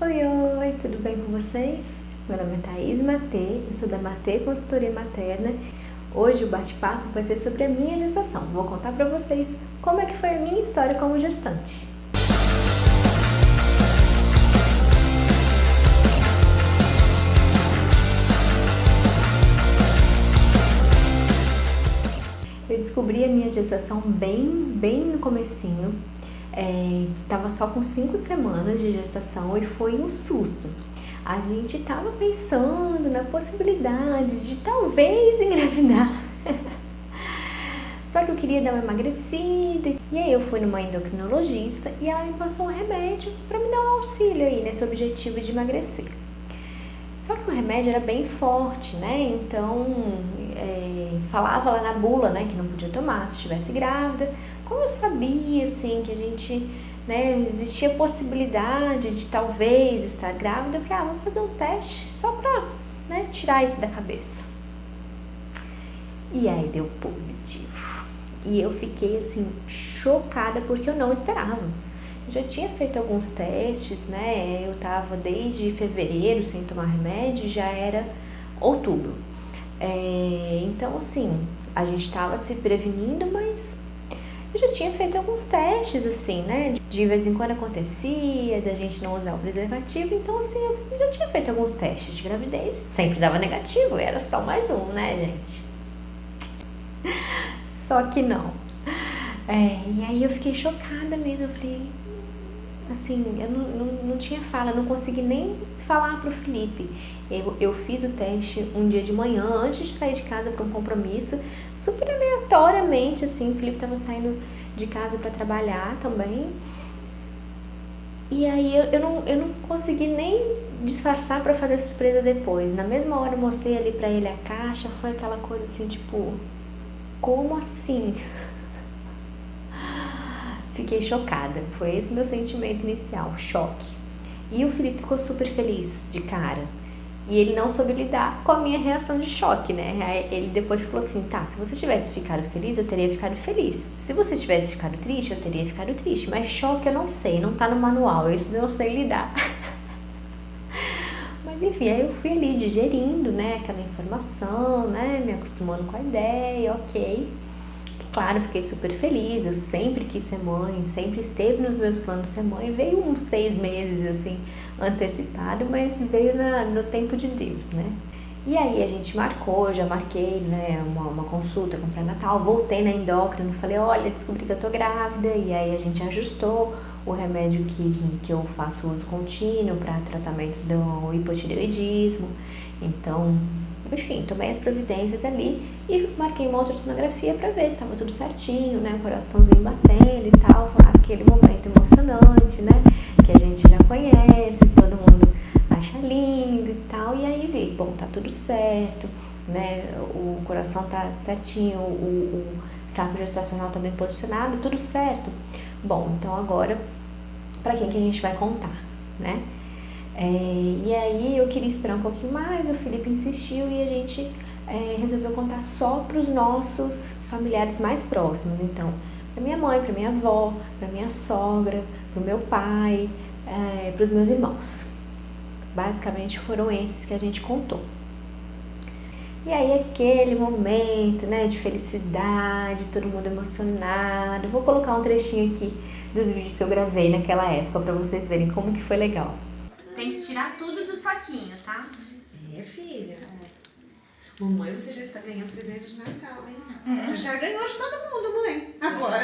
Oi, tudo bem com vocês? Meu nome é Thaís Matê, eu sou da Matê Consultoria Materna. Hoje o bate-papo vai ser sobre a minha gestação. Vou contar pra vocês como é que foi a minha história como gestante. Eu descobri a minha gestação bem no comecinho. Tava só com 5 semanas de gestação e foi um susto. A gente tava pensando na possibilidade de talvez engravidar. Só que eu queria dar uma emagrecida. E aí eu fui numa endocrinologista e ela me passou um remédio para me dar um auxílio aí nesse objetivo de emagrecer. Só que o remédio era bem forte, né? Então, falava lá na bula, né, que não podia tomar se estivesse grávida. Como eu sabia, assim, que a gente, né, existia possibilidade de talvez estar grávida, eu falei, vou fazer um teste só pra, né, tirar isso da cabeça. E aí deu positivo. E eu fiquei, assim, chocada porque eu não esperava. Eu já tinha feito alguns testes, né? Eu tava desde fevereiro sem tomar remédio, já era outubro. Então, assim, a gente tava se prevenindo, mas eu já tinha feito alguns testes, assim, né? De vez em quando acontecia, da gente não usar o preservativo. Então, assim, eu já tinha feito alguns testes de gravidez. Sempre dava negativo, era só mais um, né, gente? Só que não. E aí eu fiquei chocada mesmo, eu falei... Assim, eu não tinha fala, eu não consegui nem falar pro Felipe. Eu fiz o teste um dia de manhã, antes de sair de casa para um compromisso, super aleatoriamente, assim, o Felipe tava saindo de casa para trabalhar também. E aí eu não consegui nem disfarçar para fazer surpresa depois. Na mesma hora eu mostrei ali para ele a caixa, foi aquela coisa assim, tipo, como assim? Fiquei chocada, foi esse meu sentimento inicial, choque. E o Felipe ficou super feliz de cara. E ele não soube lidar com a minha reação de choque, né? Aí ele depois falou assim, tá, se você tivesse ficado feliz, eu teria ficado feliz. Se você tivesse ficado triste, eu teria ficado triste. Mas choque eu não sei, não tá no manual, isso eu não sei lidar. Mas enfim, aí eu fui ali digerindo, né, aquela informação, né, me acostumando com a ideia, ok. Claro, fiquei super feliz, eu sempre quis ser mãe, sempre esteve nos meus planos ser mãe. Veio uns 6 meses, assim, antecipado, mas veio no tempo de Deus, né? E aí a gente marcou, eu já marquei, né, uma consulta com o pré-natal, voltei na endócrino, falei, olha, descobri que eu tô grávida, e aí a gente ajustou o remédio que eu faço uso contínuo para tratamento do hipotireoidismo. Então, enfim, tomei as providências ali e marquei uma ultrassonografia para ver se estava tudo certinho, né, o coraçãozinho batendo e tal, aquele momento emocionante, né, que a gente já conhece, todo mundo acha lindo e tal, e aí vi, bom, tá tudo certo, né, o coração tá certinho, o saco gestacional tá bem posicionado, tudo certo. Bom, então agora, para quem que a gente vai contar, né? E aí eu queria esperar um pouquinho mais, o Felipe insistiu e a gente resolveu contar só para os nossos familiares mais próximos. Então, para minha mãe, para minha avó, para minha sogra, para o meu pai, para os meus irmãos. Basicamente foram esses que a gente contou. E aí aquele momento, né, de felicidade, todo mundo emocionado. Vou colocar um trechinho aqui dos vídeos que eu gravei naquela época para vocês verem como que foi legal. Tem que tirar tudo do saquinho, tá? Filha. Mamãe, você já está ganhando presente de Natal, hein? Você já ganhou de todo mundo, mãe. Agora.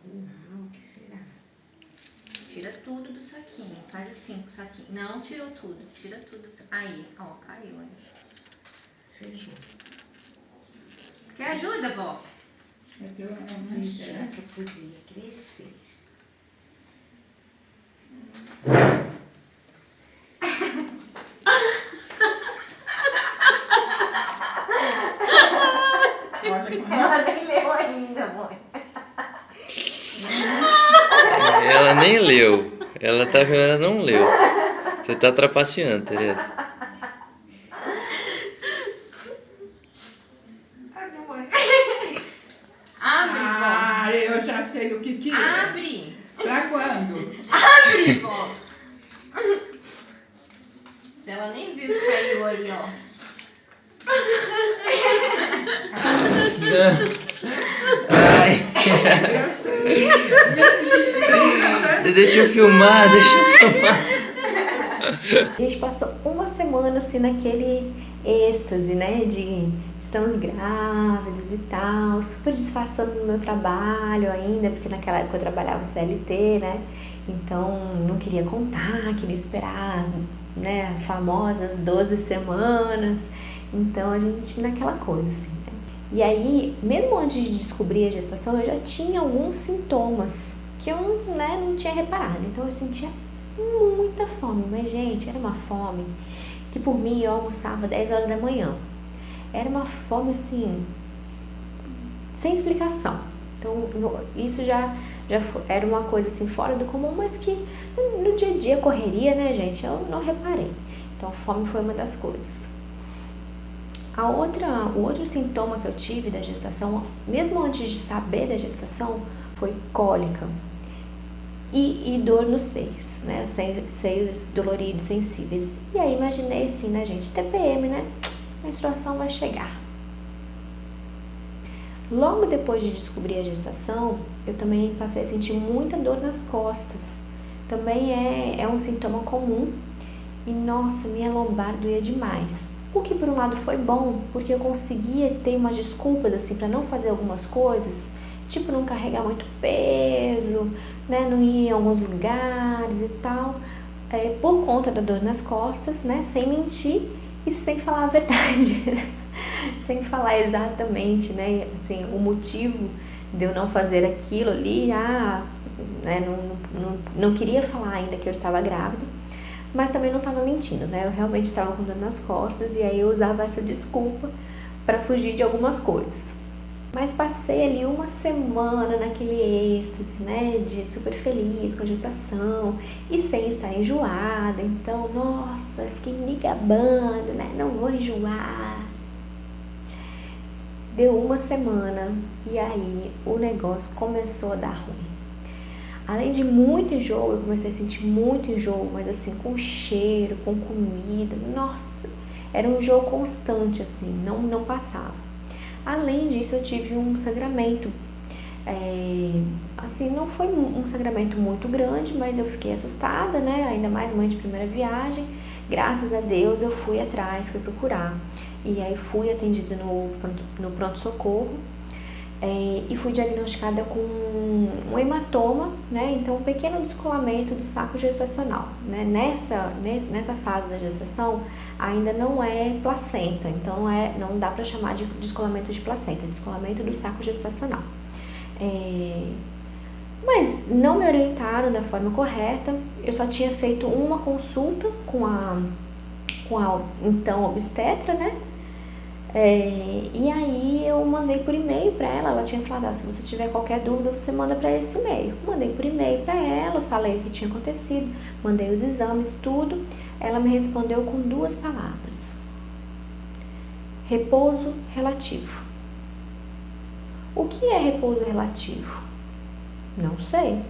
Uau, o que será? Tira tudo do saquinho. Faz assim com o saquinho. Não tirou tudo. Tira tudo. Aí, ó, caiu aí. Fechou. Quer ajuda, vó? Eu já que eu podia crescer. Ela nem leu ainda, mãe. Ela nem leu. Ela não leu. Você tá trapaceando, Tereza. Ai, mamãe. Abre, vó. Eu já sei o que é. Abre. Pra quando? Abre, Ó. Ela nem viu que caiu aí, ó. Ai. Deixa eu filmar. A gente passou uma semana assim naquele êxtase, né, de estamos grávidas e tal, super disfarçando no meu trabalho ainda, porque naquela época eu trabalhava CLT, né, então não queria contar, queria esperar, né, famosas 12 semanas, então a gente naquela coisa assim, né. E aí, mesmo antes de descobrir a gestação, eu já tinha alguns sintomas que eu, né, não tinha reparado, então eu sentia muita fome, mas gente, era uma fome que por mim eu almoçava 10 horas da manhã. Era uma fome assim, sem explicação. Então isso já era uma coisa assim fora do comum, mas que no dia a dia correria, né, gente, eu não reparei. Então a fome foi uma das coisas. O outro sintoma que eu tive da gestação, mesmo antes de saber da gestação, foi cólica. E dor nos seios, né? Os seios doloridos, sensíveis. E aí imaginei assim, né, gente? TPM, né? A menstruação vai chegar. Logo depois de descobrir a gestação, eu também passei a sentir muita dor nas costas. Também é um sintoma comum. E nossa, minha lombar doía demais. O que por um lado foi bom, porque eu conseguia ter umas desculpas assim para não fazer algumas coisas. Tipo, não carregar muito peso, né, não ir em alguns lugares e tal, por conta da dor nas costas, né, sem mentir e sem falar a verdade, sem falar exatamente, né, assim, o motivo de eu não fazer aquilo ali, né, não queria falar ainda que eu estava grávida, mas também não estava mentindo, né, eu realmente estava com dor nas costas e aí eu usava essa desculpa para fugir de algumas coisas. Mas passei ali uma semana naquele êxtase, né, de super feliz com a gestação e sem estar enjoada. Então, nossa, fiquei me gabando, né, não vou enjoar. Deu uma semana e aí o negócio começou a dar ruim. Além de muito enjoo, eu comecei a sentir muito enjoo, mas assim, com cheiro, com comida, nossa, era um enjoo constante, assim, não passava. Além disso, eu tive um sangramento, assim, não foi um sangramento muito grande, mas eu fiquei assustada, né, ainda mais mãe de primeira viagem. Graças a Deus eu fui atrás, fui procurar, e aí fui atendida no pronto-socorro, e fui diagnosticada com um hematoma, né, então um pequeno descolamento do saco gestacional, né, nessa fase da gestação ainda não é placenta, então não dá para chamar de descolamento de placenta, é descolamento do saco gestacional. Mas não me orientaram da forma correta, eu só tinha feito uma consulta com a então obstetra, né? E aí eu mandei por e-mail para ela tinha falado, se você tiver qualquer dúvida, você manda para esse e-mail. Mandei por e-mail para ela, falei o que tinha acontecido, mandei os exames, tudo. Ela me respondeu com 2 palavras: repouso relativo. O que é repouso relativo? Não sei.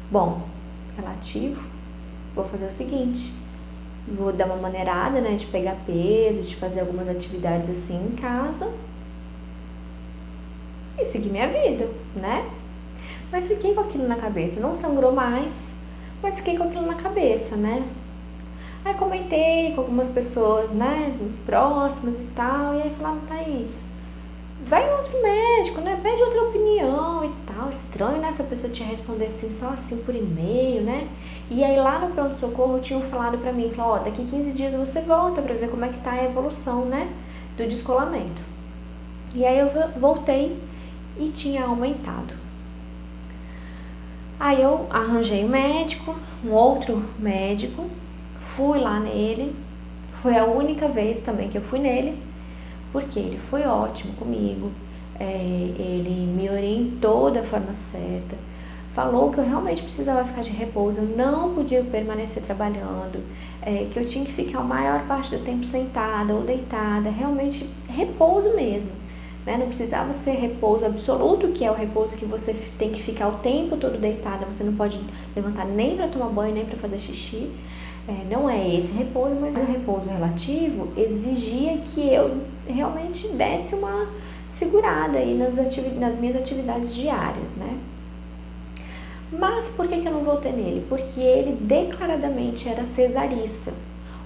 Bom, relativo, vou fazer o seguinte: vou dar uma maneirada, né, de pegar peso, de fazer algumas atividades assim em casa e seguir minha vida, né? Mas fiquei com aquilo na cabeça, não sangrou mais, mas fiquei com aquilo na cabeça, né? Aí comentei com algumas pessoas, né, próximas e tal, e aí falaram, Thaís, vai em outro médico, né, pede outra opinião e tal. Estranho, né, essa pessoa tinha respondido assim, só assim por e-mail, né? E aí lá no pronto-socorro tinham falado pra mim, falou, daqui 15 dias você volta pra ver como é que tá a evolução, né, do descolamento. E aí eu voltei e tinha aumentado. Aí eu arranjei um outro médico, fui lá nele, foi a única vez também que eu fui nele, porque ele foi ótimo comigo, ele me orientou da forma certa, falou que eu realmente precisava ficar de repouso, eu não podia permanecer trabalhando, que eu tinha que ficar a maior parte do tempo sentada ou deitada, realmente repouso mesmo, né? Não precisava ser repouso absoluto, que é o repouso que você tem que ficar o tempo todo deitada, você não pode levantar nem para tomar banho, nem para fazer xixi. Não é esse repouso, mas o repouso relativo exigia que eu realmente desse uma segurada aí nas minhas atividades diárias, né? Mas por que eu não voltei nele? Porque ele declaradamente era cesarista,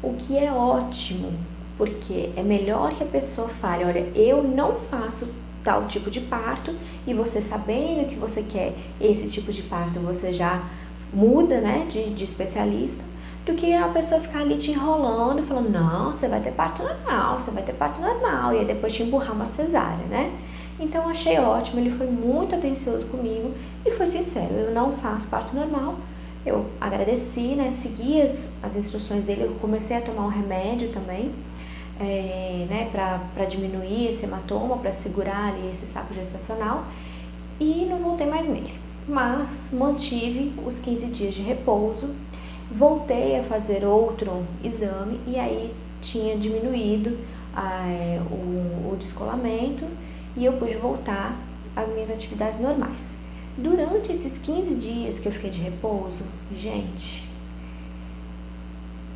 o que é ótimo, porque é melhor que a pessoa fale, olha, eu não faço tal tipo de parto, e você sabendo que você quer esse tipo de parto, você já muda, né, de especialista, do que a pessoa ficar ali te enrolando, falando, não, você vai ter parto normal, você vai ter parto normal, e aí depois te empurrar uma cesárea, né? Então eu achei ótimo, ele foi muito atencioso comigo e foi sincero, eu não faço parto normal. Eu agradeci, né, segui as instruções dele, eu comecei a tomar um remédio também, né, para diminuir esse hematoma, para segurar ali esse saco gestacional, e não voltei mais nele. Mas mantive os 15 dias de repouso, voltei a fazer outro exame e aí tinha diminuído o descolamento e eu pude voltar às minhas atividades normais. Durante esses 15 dias que eu fiquei de repouso, gente,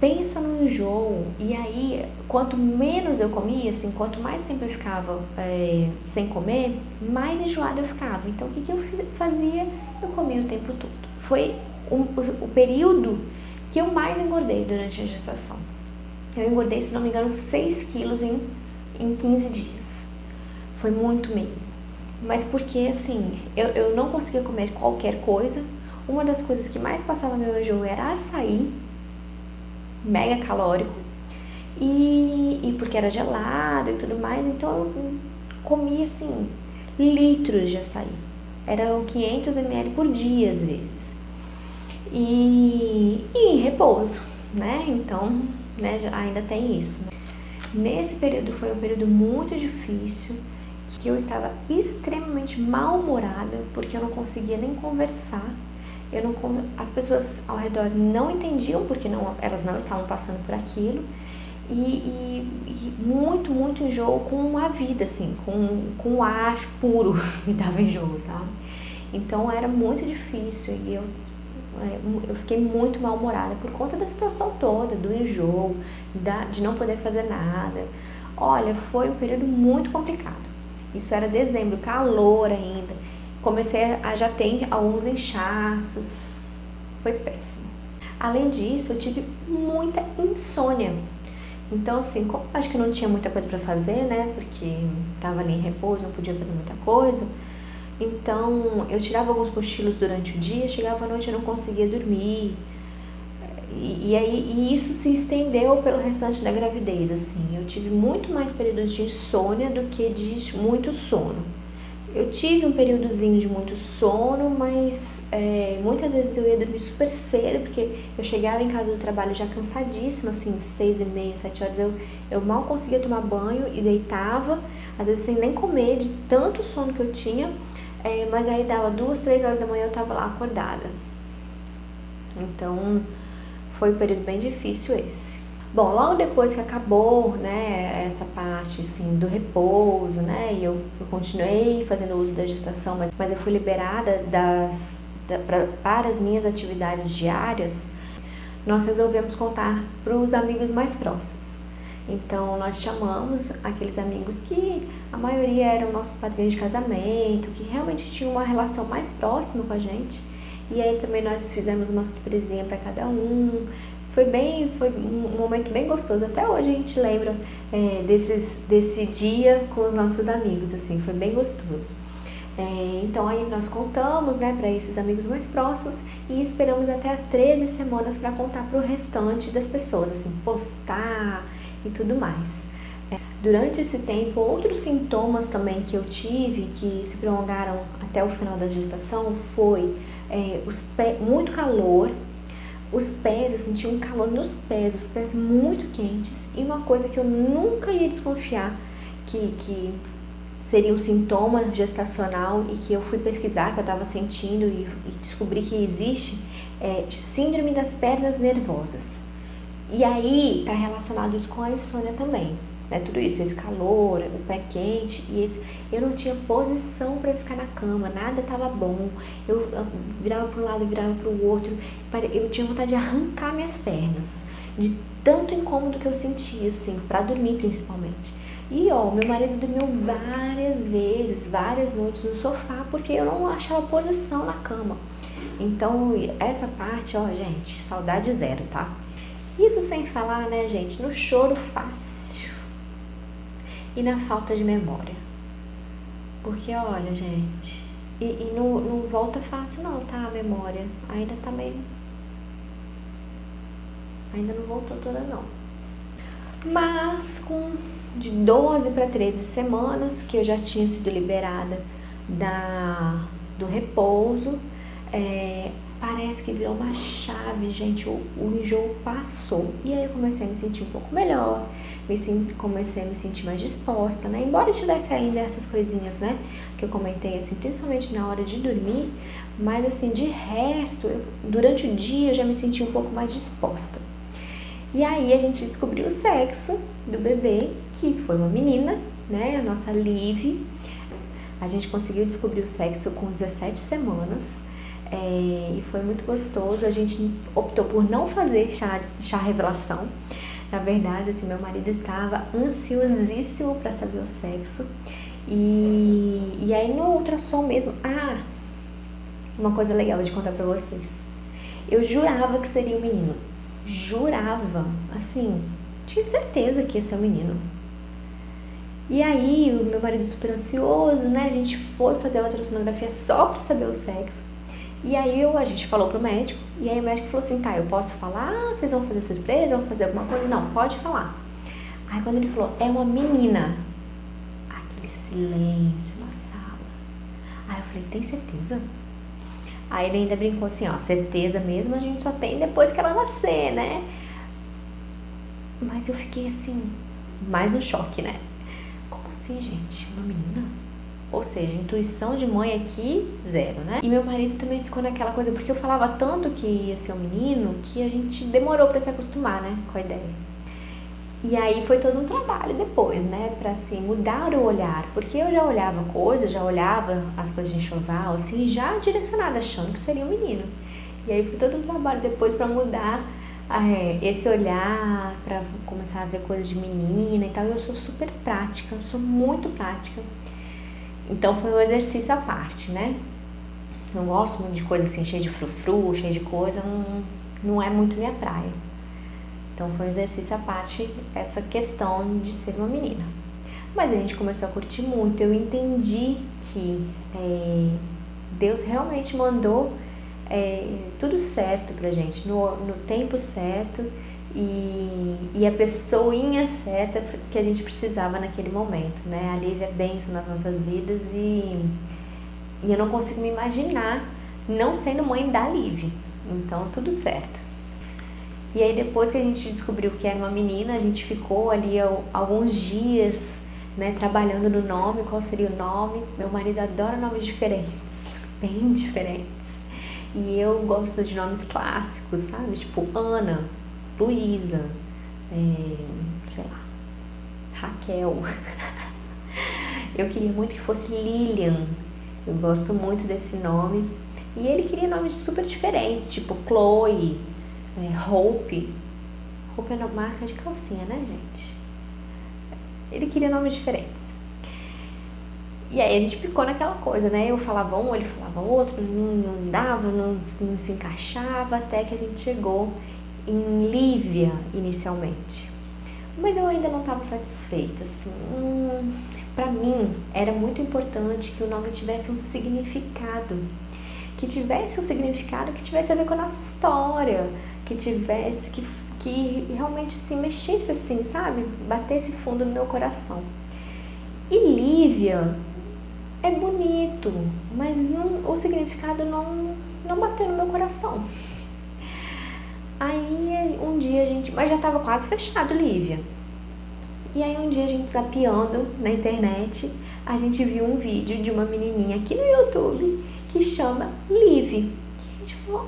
pensa no enjoo. E aí, quanto menos eu comia, assim, quanto mais tempo eu ficava sem comer, mais enjoada eu ficava. Então, o que eu fazia? Eu comia o tempo todo. Foi o período que eu mais engordei durante a gestação. Eu engordei, se não me engano, 6 quilos em 15 dias. Foi muito mesmo. Mas porque, assim, eu não conseguia comer qualquer coisa. Uma das coisas que mais passava meu enjoo era açaí, mega calórico, e porque era gelado e tudo mais, então eu comia, assim, litros de açaí. Eram 500 ml por dia, às vezes. E repouso, né? Então, né, ainda tem isso. Nesse período foi um período muito difícil, que eu estava extremamente mal-humorada, porque eu não conseguia nem conversar. As pessoas ao redor não entendiam, porque elas não estavam passando por aquilo. E muito, muito enjoo com a vida, assim, com o ar puro me dava enjoo, sabe? Então era muito difícil e eu fiquei muito mal-humorada por conta da situação toda, do enjoo, de não poder fazer nada. Olha, foi um período muito complicado. Isso era dezembro, calor ainda. Comecei a já ter alguns inchaços. Foi péssimo. Além disso, eu tive muita insônia. Então, assim, como acho que não tinha muita coisa para fazer, né? Porque estava ali em repouso, não podia fazer muita coisa. Então, eu tirava alguns cochilos durante o dia, chegava à noite e não conseguia dormir. E isso se estendeu pelo restante da gravidez, assim. Eu tive muito mais períodos de insônia do que de muito sono. Eu tive um períodozinho de muito sono, mas muitas vezes eu ia dormir super cedo, porque eu chegava em casa do trabalho já cansadíssima, assim, 6h30, 7 horas, eu mal conseguia tomar banho e deitava, às vezes sem nem comer, de tanto sono que eu tinha, mas aí dava 2, 3 horas da manhã eu tava lá acordada. Então, foi um período bem difícil esse. Bom, logo depois que acabou, né, essa parte, assim, do repouso, né, e eu continuei fazendo uso da gestação, mas eu fui liberada para as minhas atividades diárias, nós resolvemos contar para os amigos mais próximos. Então, nós chamamos aqueles amigos que a maioria eram nossos padrinhos de casamento, que realmente tinham uma relação mais próxima com a gente. E aí também nós fizemos uma surpresinha para cada um. Foi um momento bem gostoso. Até hoje a gente lembra desse dia com os nossos amigos, assim, foi bem gostoso. Então aí nós contamos, né, para esses amigos mais próximos e esperamos até as 13 semanas para contar para o restante das pessoas, assim, postar e tudo mais. Durante esse tempo, outros sintomas também que eu tive, que se prolongaram até o final da gestação, foi muito calor, os pés, eu senti um calor nos pés, os pés muito quentes, e uma coisa que eu nunca ia desconfiar que seria um sintoma gestacional e que eu fui pesquisar, que eu estava sentindo e descobri que existe, síndrome das pernas nervosas. E aí está relacionado isso com a insônia também. né? Tudo isso, esse calor, o pé quente eu não tinha posição para ficar na cama, nada estava bom. Eu virava para um lado, virava para o outro. Eu tinha vontade de arrancar minhas pernas, de tanto incômodo que eu sentia, assim, para dormir principalmente. E meu marido dormiu várias vezes, várias noites no sofá, porque eu não achava posição na cama. Então, essa parte, gente, saudade zero, tá? Isso sem falar, né, gente, no choro fácil e na falta de memória. Porque, olha, gente, e não volta fácil não, tá, a memória. Ainda não voltou toda não. Mas de 12 para 13 semanas que eu já tinha sido liberada do repouso, parece que virou uma chave, gente, o enjoo passou. E aí eu comecei a me sentir um pouco melhor, comecei a me sentir mais disposta, né? Embora tivesse ainda essas coisinhas, né, que eu comentei, assim, principalmente na hora de dormir, mas assim, de resto, durante o dia eu já me senti um pouco mais disposta. E aí a gente descobriu o sexo do bebê, que foi uma menina, né, a nossa Liv. A gente conseguiu descobrir o sexo com 17 semanas. E foi muito gostoso. A gente optou por não fazer chá revelação. Na verdade, assim, meu marido estava ansiosíssimo para saber o sexo. E aí no ultrassom mesmo... uma coisa legal de contar pra vocês. Eu jurava que seria um menino. Jurava, assim, tinha certeza que ia ser um menino. E aí o meu marido super ansioso, né? A gente foi fazer a ultrassonografia só pra saber o sexo. E aí a gente falou pro médico, e aí o médico falou assim, tá, eu posso falar? Vocês vão fazer surpresa? Vão fazer alguma coisa? Não, pode falar. Aí quando ele falou, é uma menina, aquele silêncio na sala. Aí eu falei, tem certeza? Aí ele ainda brincou assim, certeza mesmo a gente só tem depois que ela nascer, né? Mas eu fiquei assim, mais um choque, né? Como assim, gente? Uma menina? Ou seja, intuição de mãe aqui, zero, né? E meu marido também ficou naquela coisa, porque eu falava tanto que ia ser um menino, que a gente demorou pra se acostumar, né, com a ideia. E aí foi todo um trabalho depois, né, pra assim, mudar o olhar, porque eu já olhava coisas, já olhava as coisas de enxoval, assim, já direcionada, achando que seria um menino. E aí foi todo um trabalho depois pra mudar esse olhar, pra começar a ver coisas de menina e tal. Eu sou super prática, eu sou muito prática. Então foi um exercício à parte, né? Não gosto muito de coisa assim, cheia de frufru, cheia de coisa, não é muito minha praia. Então foi um exercício à parte essa questão de ser uma menina. Mas a gente começou a curtir muito, eu entendi que Deus realmente mandou tudo certo pra gente, no tempo certo e a pessoinha certa que a gente precisava naquele momento, né? A Liv é bênção nas nossas vidas e eu não consigo me imaginar não sendo mãe da Liv. Então, tudo certo. E aí, depois que a gente descobriu que era uma menina, a gente ficou ali alguns dias, né, trabalhando no nome, qual seria o nome. Meu marido adora nomes diferentes, bem diferentes. E eu gosto de nomes clássicos, sabe? Tipo Ana, Luísa, sei lá, Raquel. Eu queria muito que fosse Lilian. Eu gosto muito desse nome. E ele queria nomes super diferentes, tipo Chloe, Hope. Hope é uma marca de calcinha, né, gente? Ele queria nomes diferentes. E aí a gente ficou naquela coisa, né? Eu falava um, ele falava outro, não dava, não se encaixava, até que a gente chegou em Lívia inicialmente. Mas eu ainda não estava satisfeita, assim. Pra mim era muito importante que o nome tivesse um significado. Que tivesse um significado que tivesse a ver com a nossa história, que tivesse, que realmente se mexesse assim, sabe? Batesse fundo no meu coração. E Lívia é bonito, mas o significado não bateu no meu coração. Aí um dia mas já estava quase fechado, Lívia. E aí um dia a gente zapeando na internet, a gente viu um vídeo de uma menininha aqui no YouTube que chama Liv. A gente falou,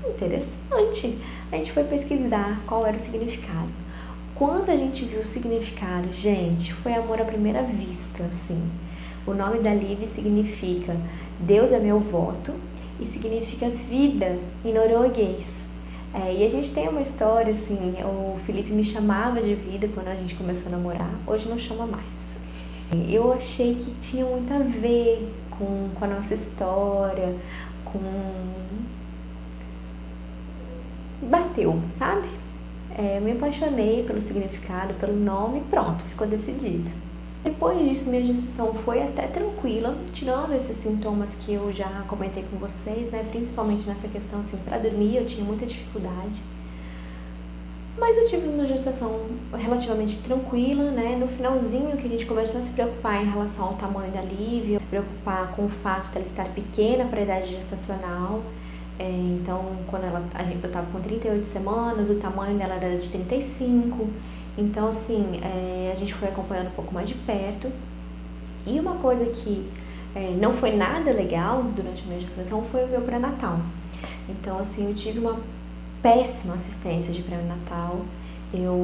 interessante. A gente foi pesquisar qual era o significado. quando a gente viu o significado, gente, foi amor à primeira vista, assim. O nome da Liv significa Deus é meu voto e significa vida em norueguês. E a gente tem uma história, assim, o Felipe me chamava de vida quando a gente começou a namorar, hoje não chama mais. Eu achei que tinha muito a ver com a nossa história, bateu, sabe? Eu me apaixonei pelo significado, pelo nome e pronto, ficou decidido. Depois disso, minha gestação foi até tranquila, tirando esses sintomas que eu já comentei com vocês, né? Principalmente nessa questão, assim, para dormir eu tinha muita dificuldade. Mas eu tive uma gestação relativamente tranquila, né? No finalzinho que a gente começou a se preocupar em relação ao tamanho da Lívia, se preocupar com o fato dela estar pequena para a idade gestacional. Então, quando eu estava com 38 semanas, o tamanho dela era de 35. Então, assim, a gente foi acompanhando um pouco mais de perto. E uma coisa que não foi nada legal durante a minha gestação foi o meu pré-natal. Então, assim, eu tive uma péssima assistência de pré-natal. Eu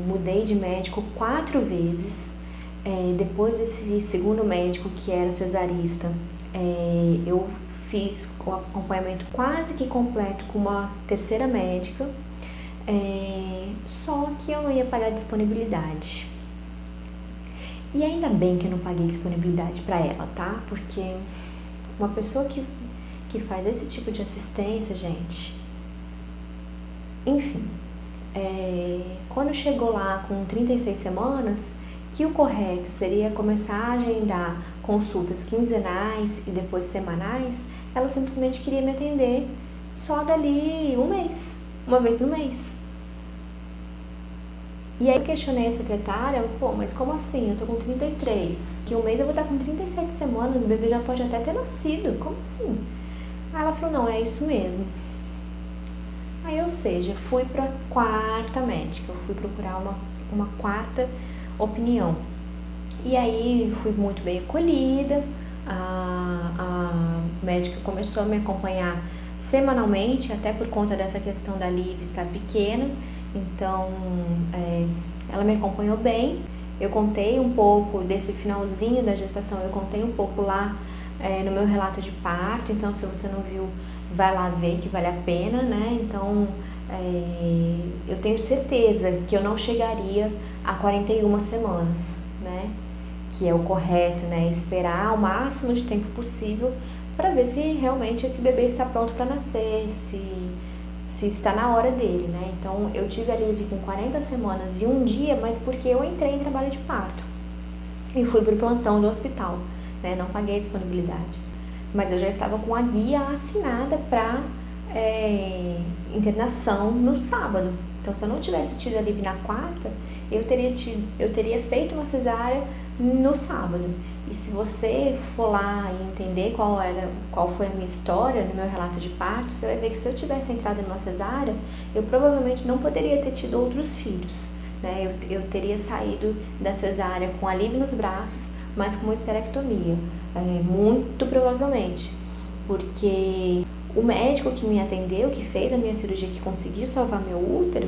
mudei de médico 4 vezes. Depois desse segundo médico, que era cesarista, eu fiz o acompanhamento quase que completo com uma terceira médica, só que eu não ia pagar disponibilidade. E ainda bem que eu não paguei disponibilidade para ela, tá? Porque uma pessoa que faz esse tipo de assistência, gente, enfim, quando chegou lá com 36 semanas, que o correto seria começar a agendar consultas quinzenais e depois semanais, ela simplesmente queria me atender só dali um mês, uma vez no mês. E aí eu questionei a secretária, mas como assim? Eu tô com 33, que um mês eu vou estar com 37 semanas, o bebê já pode até ter nascido, como assim? Aí ela falou, não, é isso mesmo. Aí, ou seja, fui pra quarta médica, eu fui procurar uma quarta opinião. E aí fui muito bem acolhida, a médica começou a me acompanhar semanalmente, até por conta dessa questão da Liv estar pequena, então ela me acompanhou bem. Eu contei um pouco desse finalzinho da gestação, eu contei um pouco lá no meu relato de parto, então se você não viu, vai lá ver que vale a pena, né? Então eu tenho certeza que eu não chegaria a 41 semanas, né? Que é o correto, né? Esperar o máximo de tempo possível para ver se realmente esse bebê está pronto para nascer, se está na hora dele, né? Então eu tive a Liv com 40 semanas e um dia, mas porque eu entrei em trabalho de parto e fui pro plantão do hospital, né? Não paguei a disponibilidade, mas eu já estava com a guia assinada para internação no sábado. Então, se eu não tivesse tido a Liv na quarta, eu teria feito uma cesárea no sábado. E se você for lá e entender qual foi a minha história no meu relato de parto, você vai ver que se eu tivesse entrado numa cesárea, eu provavelmente não poderia ter tido outros filhos, né? Eu teria saído da cesárea com a Liv nos braços, mas com uma esterectomia, muito provavelmente, porque o médico que me atendeu, que fez a minha cirurgia, que conseguiu salvar meu útero,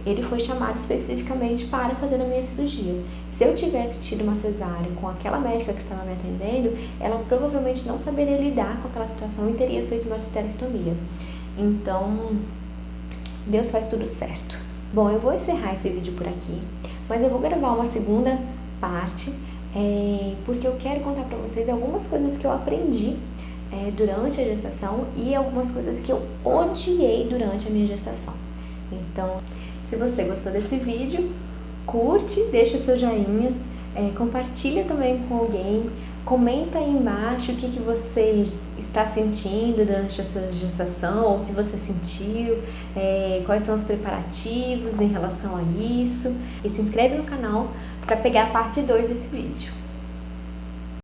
ele foi chamado especificamente para fazer a minha cirurgia. Se eu tivesse tido uma cesárea com aquela médica que estava me atendendo, ela provavelmente não saberia lidar com aquela situação e teria feito uma esterectomia. Então, Deus faz tudo certo. Bom, eu vou encerrar esse vídeo por aqui, mas eu vou gravar uma segunda parte, porque eu quero contar para vocês algumas coisas que eu aprendi durante a gestação e algumas coisas que eu odiei durante a minha gestação. Então, se você gostou desse vídeo, curte, deixa o seu joinha, compartilha também com alguém, comenta aí embaixo o que você está sentindo durante a sua gestação, ou o que você sentiu, quais são os preparativos em relação a isso, e se inscreve no canal para pegar a parte 2 desse vídeo.